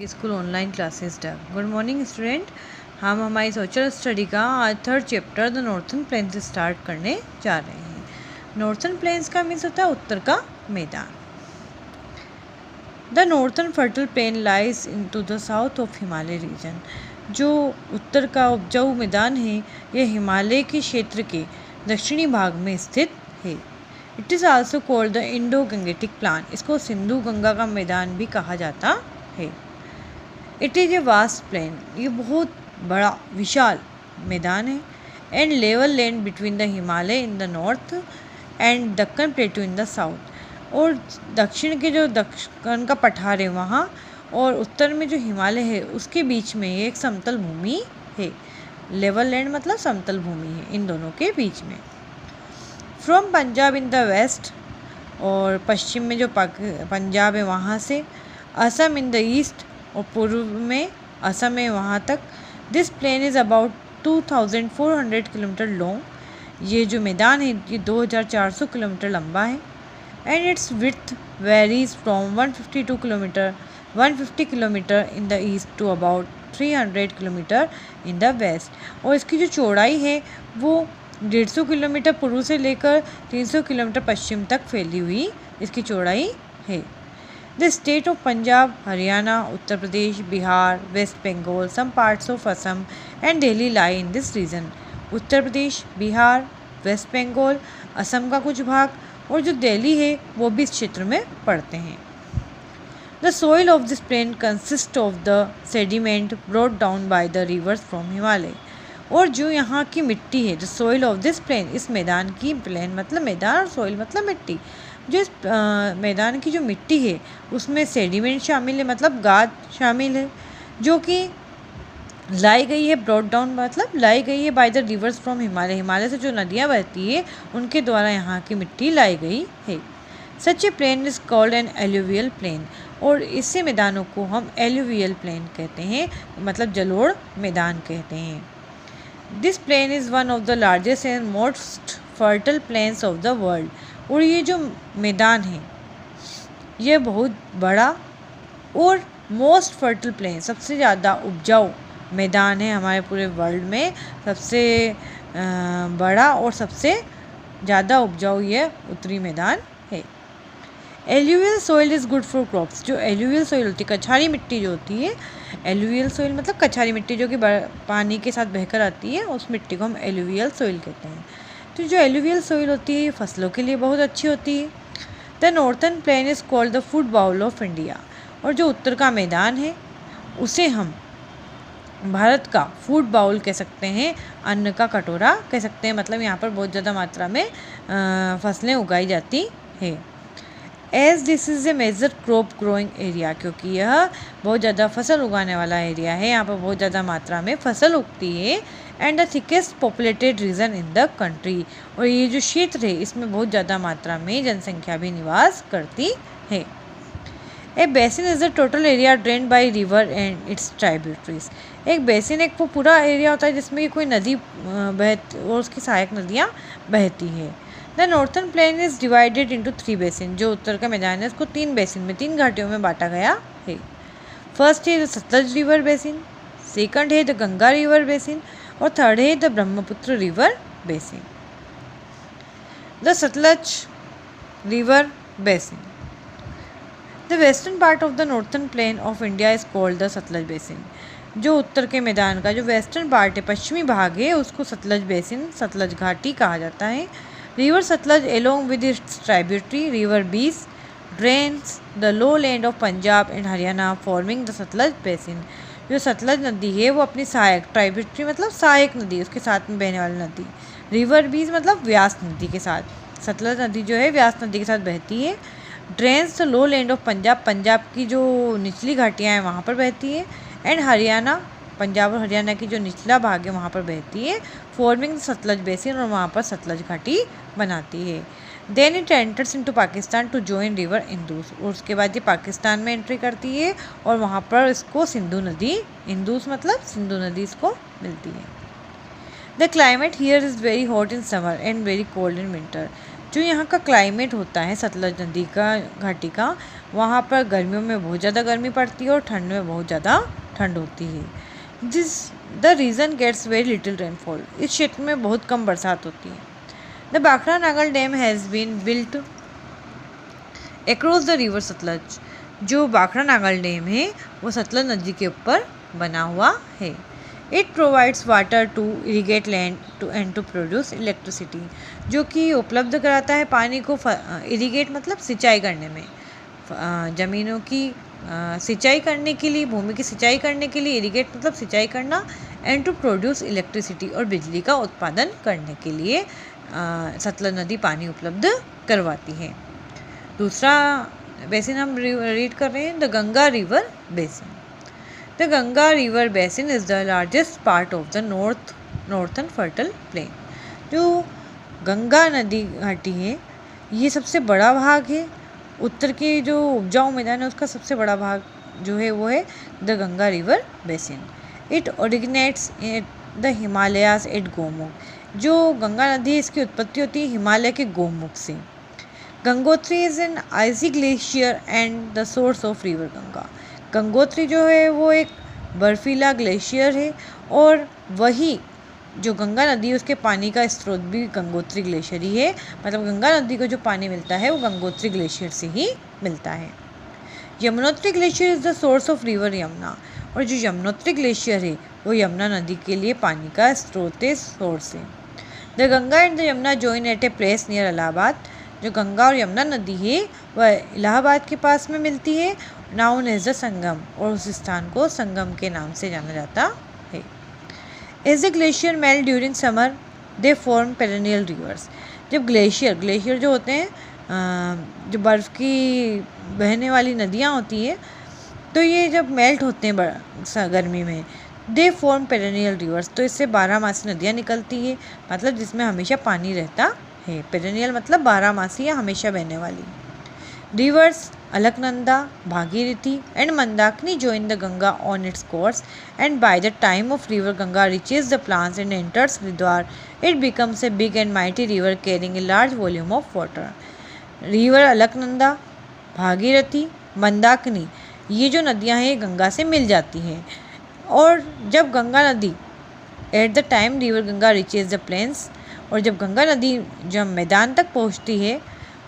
School online classes डर। Good morning student. हम हमारी सोशल स्टडी का आज third chapter the northern plains start करने जा रहे हैं। नॉर्थन प्लेन्स का मीन्स होता है उत्तर का मैदान। The northern fertile plain lies in to the south of Himalaya region. जो उत्तर का उपजाऊ मैदान है यह हिमालय के क्षेत्र के दक्षिणी भाग में स्थित है। It is also called the Indo Gangetic plain. इसको सिंधु गंगा का मैदान भी कहा जाता है। It is a vast plain. ये बहुत बड़ा विशाल मैदान है। And level land between the Himalaya in the north and Deccan plateau in the south. और दक्षिण के जो दक्कन का पठार है वहाँ और उत्तर में जो हिमालय है उसके बीच में एक समतल भूमि है। लेवल लैंड मतलब समतल भूमि है इन दोनों के बीच में। From Punjab in the west, और पश्चिम में जो पंजाब है वहाँ से, असम इन द ईस्ट, और पूर्व में असम है वहाँ तक। This plain is about 2400 kilometre long. ये जो मैदान है ये 2400 किलोमीटर लंबा है। And its width varies from 150 kilometre in the east to about 300 kilometre in the west. और इसकी जो चौड़ाई है वो 150 किलोमीटर पूर्व से लेकर 300 किलोमीटर पश्चिम तक फैली हुई इसकी चौड़ाई है। The state of Punjab, Haryana, Uttar Pradesh, Bihar, West Bengal, some parts of Assam and Delhi lie in this region. Uttar Pradesh, Bihar, West Bengal, Assam का कुछ भाग और जो दिल्ली है वो भी इस क्षेत्र में पड़ते हैं। The soil of this plain consists of the sediment brought down by the rivers from Himalaya. और जो यहाँ की मिट्टी है, जो soil of this plain, इस मैदान की, प्लेन मतलब मैदान और soil मतलब मिट्टी, जो इस मैदान की जो मिट्टी है उसमें सेडिमेंट शामिल है मतलब गाद शामिल है, जो कि लाई गई है, ब्रॉट डाउन मतलब लाई गई है by the reverse from Himalaya. Himalaya से जो नदियाँ बहती है उनके द्वारा यहाँ की मिट्टी लाई गई है। Such a plain is called an alluvial plain. और इससे मैदानों को हम एलुवियल प्लेन कहते हैं, मतलब जलोढ़ मैदान कहते हैं। This plain is one of the largest and most fertile plains of the world. और ये जो मैदान है ये बहुत बड़ा और मोस्ट फर्टल प्लेन, सबसे ज़्यादा उपजाऊ मैदान है हमारे पूरे वर्ल्ड में। सबसे बड़ा और सबसे ज़्यादा उपजाऊ ये उत्तरी मैदान है। Alluvial soil is good for crops. जो एलुवियल सोइल होती है, कछारी मिट्टी जो होती है, एलुवियल सोइल मतलब कछारी मिट्टी जो कि पानी के साथ बहकर आती है, उस मिट्टी को हम एलुवियल सोइल कहते हैं। तो जो एलुवियल सोइल होती है ये फसलों के लिए बहुत अच्छी होती है। The northern plain is called the food bowl of India. और जो उत्तर का मैदान है उसे हम भारत का फूड बाउल कह सकते हैं, अन्न का कटोरा कह सकते हैं। मतलब यहाँ पर बहुत ज़्यादा मात्रा में फसलें उगाई जाती है। As this is a major crop growing area, क्योंकि यह बहुत ज़्यादा फसल उगाने वाला एरिया है, यहाँ पर बहुत ज़्यादा मात्रा में फसल उगती है। And the thickest populated region in the country. और ये जो क्षेत्र है इसमें बहुत ज़्यादा मात्रा में जनसंख्या भी निवास करती है। A basin is the total area drained by river and its tributaries. एक बेसिन एक वो पूरा एरिया होता है जिसमें कोई नदी बहती और उसकी सहायक नदियाँ बहती है। The northern plain is divided into 3 basin. जो उत्तर का मैदान है उसको 3 बेसिन में, 3 घाटियों में बांटा गया है। फर्स्ट है the Sutlej river basin, second है द गंगा रिवर बेसिन और थर्ड है the Brahmaputra river basin. The Sutlej river basin. The western part of the northern plain of India is called the Sutlej basin. जो उत्तर के मैदान का जो वेस्टर्न पार्ट है, पश्चिमी भाग है, उसको सतलज बेसिन, सतलज घाटी कहा जाता है। River Sutlej along with its tributary river Beas drains the lowland of Punjab and Haryana forming the Sutlej basin. जो सतलज नदी है वो अपनी सहायक, ट्राइब्यूटरी मतलब सहायक नदी, उसके साथ में बहने वाली नदी, रिवर बीज मतलब व्यास नदी के साथ, सतलज नदी जो है व्यास नदी के साथ बहती है। Drains the low land of Punjab, Punjab की जो निचली घाटियाँ हैं वहाँ पर बहती है। एंड हरियाणा, पंजाब और हरियाणा की जो निचला भाग है वहाँ पर बहती है, फॉर्मिंग सतलज बेसिन, और वहाँ पर सतलज घाटी बनाती है। Then it enters into Pakistan to join river Indus. और उसके बाद ये पाकिस्तान में एंट्री करती है और वहाँ पर इसको सिंधु नदी, इंदूस मतलब सिंधु नदी इसको मिलती है। The climate here is very hot in summer and very cold in winter. जो यहाँ का क्लाइमेट होता है सतलज नदी का घाटी का, वहाँ पर गर्मियों में बहुत ज़्यादा गर्मी पड़ती है और ठंड में बहुत ज़्यादा ठंड होती है। The region gets very little rainfall, इस क्षेत्र में बहुत कम बरसात होती है। The Bhakra Nangal dam has been built across the river Sutlej, जो भाखड़ा नागल डैम है वो सतलज नदी के ऊपर बना हुआ है। It provides water to irrigate land to produce electricity, जो कि उपलब्ध कराता है पानी को इरीगेट मतलब सिंचाई करने में, ज़मीनों की सिंचाई करने के लिए, भूमि की सिंचाई करने के लिए, इरीगेट मतलब सिंचाई करना, एंड टू प्रोड्यूस इलेक्ट्रिसिटी और बिजली का उत्पादन करने के लिए सतलज नदी पानी उपलब्ध करवाती है। दूसरा बेसिन हम रीड कर रहे हैं, the Ganga river basin. The Ganga river basin is the largest part of the northern fertile plain. जो गंगा नदी घाटी है ये सबसे बड़ा भाग है, उत्तर के जो उपजाऊ मैदान है उसका सबसे बड़ा भाग जो है वो है the Ganga river basin. It originates at the Himalayas at Gomukh, जो गंगा नदी है इसकी उत्पत्ति होती है हिमालय के गोमुख से। Gangotri is an icy glacier and the source of river Ganga. Gangotri जो है वो एक बर्फीला ग्लेशियर है और वही जो गंगा नदी है उसके पानी का स्रोत भी गंगोत्री ग्लेशियर ही है, मतलब गंगा नदी को जो पानी मिलता है वो गंगोत्री ग्लेशियर से ही मिलता है। Yamunotri glacier is the source of river Yamuna, और जो यमुनोत्री ग्लेशियर है वो यमुना नदी के लिए पानी का स्रोत है, सोर्स है। The Ganga and the Yamuna join at a place near Allahabad. जो गंगा और यमुना नदी है वह इलाहाबाद के पास में मिलती है, नाउन एज द संगम, और उस स्थान को संगम के नाम से जाना जाता है। As the glacier melt during summer they form perennial rivers. जब ग्लेशियर जो होते हैं, जो बर्फ़ की बहने वाली नदियाँ होती है, तो ये जब मेल्ट होते हैं गर्मी में, दे फॉर्म पेरेनियल रिवर्स, तो इससे 12मासी नदियाँ निकलती है, मतलब जिसमें हमेशा पानी रहता है। पेरेनियल मतलब 12मासी या हमेशा बहने वाली। Reverse Alaknanda, Bhagirathi and Mandakini join the Ganga on its course, and by the time of river Ganga reaches the plains and enters Haridwar, it becomes a big and mighty river carrying a large volume of water. River Alaknanda, Bhagirathi, Mandakini, ये जो नदियाँ हैं गंगा से मिल जाती हैं, और जब गंगा नदी at the time river Ganga reaches the plains, और जब गंगा नदी जब मैदान तक पहुँचती है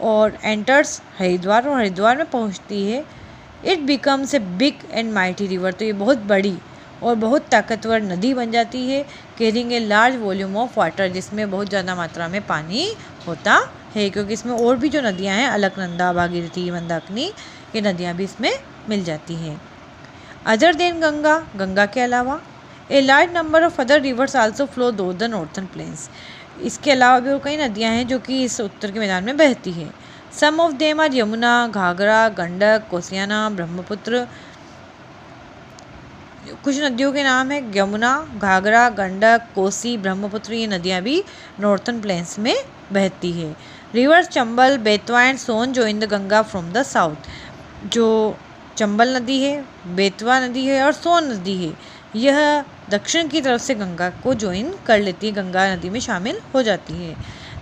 और एंटर्स हरिद्वार, और हरिद्वार में पहुंचती है, it becomes a big and mighty river, तो ये बहुत बड़ी और बहुत ताकतवर नदी बन जाती है, carrying a large volume of water, जिसमें बहुत ज़्यादा मात्रा में पानी होता है, क्योंकि इसमें और भी जो नदियां हैं अलकनंदा, भागीरथी, मंदाकिनी, ये नदियां भी इसमें मिल जाती हैं। अदर देन गंगा, गंगा के अलावा a large number of other rivers also flow through the northern plains, इसके अलावा भी और कई नदियां हैं जो कि इस उत्तर के मैदान में बहती हैं। Some of them are Yamuna, Ghaghara, Gandak, कोसियाना, ब्रह्मपुत्र। कुछ नदियों के नाम है यमुना, घाघरा, गंडक, कोसी, ब्रह्मपुत्र, ये नदियां भी नॉर्थन प्लेन्स में बहती है। Rivers Chambal, Betwa and Son join the Ganga from the south. जो चंबल नदी है, बेतवा नदी है और सोन नदी है, यह दक्षिण की तरफ से गंगा को ज्वाइन कर लेती है, गंगा नदी में शामिल हो जाती है।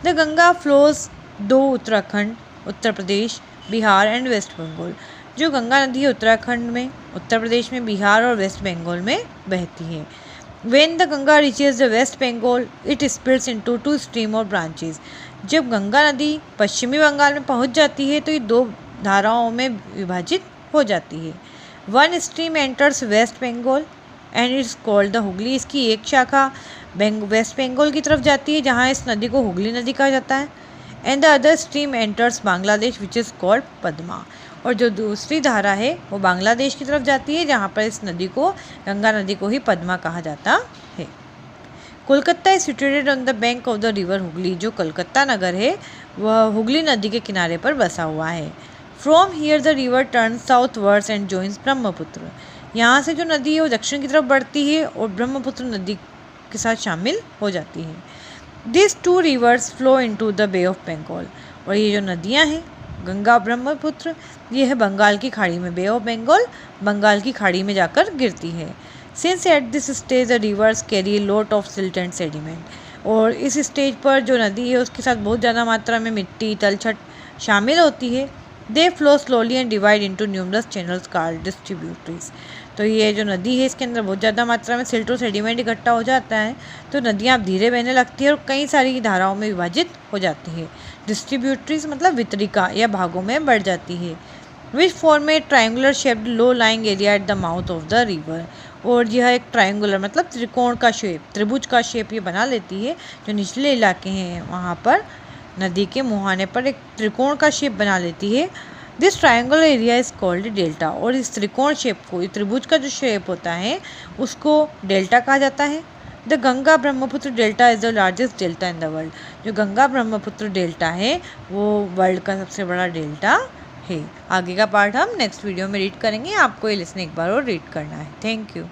द गंगा फ्लोज दो उत्तराखंड, उत्तर प्रदेश, बिहार एंड वेस्ट बंगाल। जो गंगा नदी है उत्तराखंड में, उत्तर प्रदेश में, बिहार और वेस्ट बंगाल में बहती है। When the Ganga reaches the West Bengal, it splits into 2 stream और ब्रांचेज। जब गंगा नदी पश्चिमी बंगाल में पहुंच जाती है तो ये 2 धाराओं में विभाजित हो जाती है। One stream enters West Bengal and it's called the Hooghly. इसकी एक शाखा वेस्ट बंगाल की तरफ जाती है जहाँ इस नदी को हुगली नदी कहा जाता है। And the other stream enters Bangladesh which is called Padma. और जो दूसरी धारा है वो बांग्लादेश की तरफ जाती है जहाँ पर इस नदी को, गंगा नदी को ही पद्मा कहा जाता है। Kolkata is situated on the bank of the river Hooghly. जो कलकत्ता नगर है वह हुगली नदी के किनारे पर बसा हुआ है। From here the river tern south words and joins Brahmaputra. यहाँ से जो नदी है वो दक्षिण की तरफ बढ़ती है और ब्रह्मपुत्र नदी के साथ शामिल हो जाती है। This 2 rivers flow into the bay of Bengal. और ये जो नदियाँ हैं गंगा ब्रह्मपुत्र, ये है बंगाल की खाड़ी में, बे ऑफ बंगाल बंगाल की खाड़ी में जाकर गिरती है। Since at this stage the reverse carry lot of silt and sediment. और इस स्टेज पर जो नदी है उसके साथ बहुत ज़्यादा मात्रा में मिट्टी तलछट शामिल होती है। They flow slowly and divide into numerous channels called distributaries. तो ये जो नदी है इसके अंदर बहुत ज़्यादा मात्रा में सिल्ट और सेडिमेंट इकट्ठा हो जाता है, तो नदियाँ अब धीरे बहने लगती है और कई सारी धाराओं में विभाजित हो जाती है। डिस्ट्रीब्यूटरीज मतलब वितरिका या भागों में बढ़ जाती है। Which form a triangular shaped low lying area at the mouth of the river. और यह एक ट्राइंगुलर मतलब त्रिकोण का शेप, त्रिभुज का शेप ये बना लेती है। जो निचले इलाके हैं वहाँ पर नदी के मुहाने पर एक त्रिकोण का शेप बना लेती है। This triangular area is called delta. और इस त्रिकोण शेप को, त्रिभुज का जो शेप होता है उसको डेल्टा कहा जाता है। The Ganga Brahmaputra delta is the largest delta in the world. जो गंगा ब्रह्मपुत्र डेल्टा है वो वर्ल्ड का सबसे बड़ा डेल्टा है। आगे का पार्ट हम नेक्स्ट वीडियो में रीड करेंगे। आपको ये लिसन एक बार और रीड करना है। Thank you.